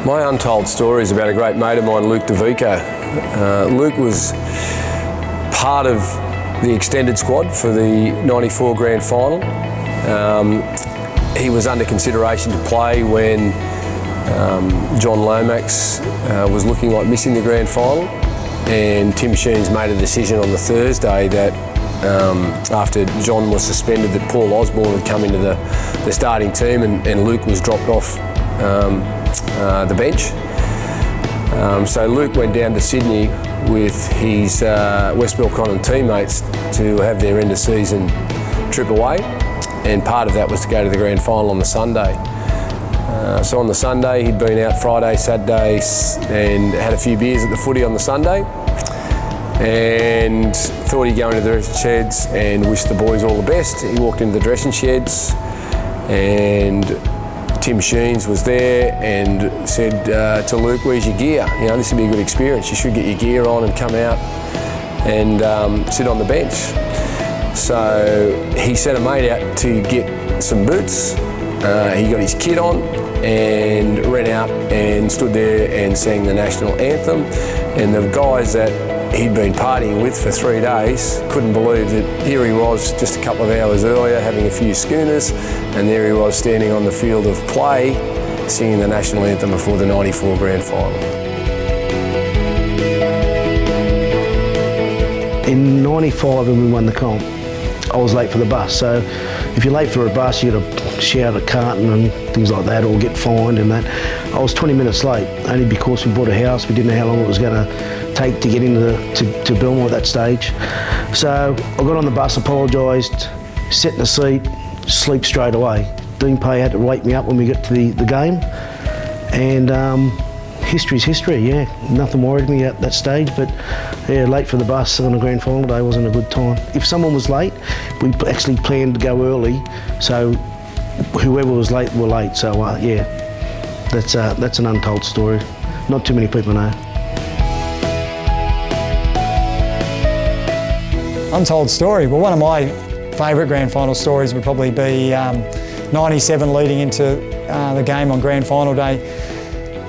My untold story is about a great mate of mine, Luke DAVICO. Luke was part of the extended squad for the '94 Grand Final. He was under consideration to play when John Lomax was looking like missing the Grand Final, and Tim Sheens made a decision on the Thursday that after John was suspended, that Paul Osborne had come into the starting team and Luke was dropped off the bench. So Luke went down to Sydney with his West Belconnen teammates to have their end of season trip away, and part of that was to go to the Grand Final on the Sunday. So on the Sunday he'd been out Friday, Saturday and had a few beers at the footy on the Sunday, and thought he'd go into the dressing sheds and wish the boys all the best. He walked into the dressing sheds and Tim Sheens was there and said to Luke, "Where's your gear? You know, this would be a good experience. You should get your gear on and come out and sit on the bench." So he sent a mate out to get some boots. He got his kit on and ran out and stood there and sang the national anthem. And the guys that he'd been partying with for 3 days couldn't believe that here he was just a couple of hours earlier having a few schooners, and there he was standing on the field of play singing the national anthem before the '94 Grand Final. In '95 when we won the comp, I was late for the bus. So if you're late for a bus, you got to shout a carton and things like that, or get fined and that. I was 20 minutes late, only because we bought a house. We didn't know how long it was going to take to get into to Belmore at that stage. So I got on the bus, apologised, sat in the seat, sleep straight away. Dean Pay had to wake me up when we got to the game, and history's history. Yeah, nothing worried me at that stage, but yeah, late for the bus on a Grand Final day wasn't a good time. If someone was late, we actually planned to go early, so whoever was late were late. So yeah, that's an untold story. Not too many people know. Untold story. Well, one of my favourite Grand Final stories would probably be '97 leading into the game on Grand Final day.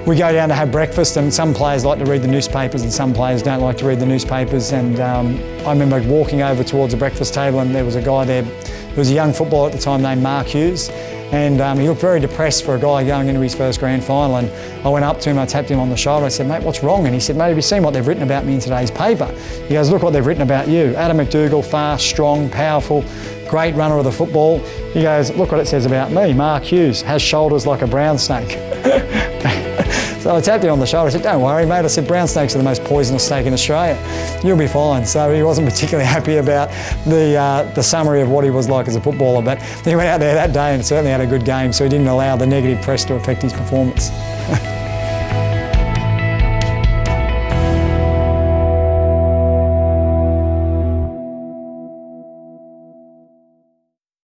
We go down to have breakfast, and some players like to read the newspapers and some players don't like to read the newspapers. And I remember walking over towards the breakfast table, and there was a guy there who was a young footballer at the time named Mark Hughes. And he looked very depressed for a guy going into his first Grand Final. And I went up to him, I tapped him on the shoulder, I said, "Mate, what's wrong?" And he said, "Mate, have you seen what they've written about me in today's paper?" He goes, "Look what they've written about you. Adam MacDougall, fast, strong, powerful, great runner of the football." He goes, "Look what it says about me. Mark Hughes has shoulders like a brown snake." So I tapped him on the shoulder, I said, "Don't worry, mate." I said, "Brown snakes are the most poisonous snake in Australia. You'll be fine." So he wasn't particularly happy about the summary of what he was like as a footballer, but he went out there that day and certainly had a good game, so he didn't allow the negative press to affect his performance.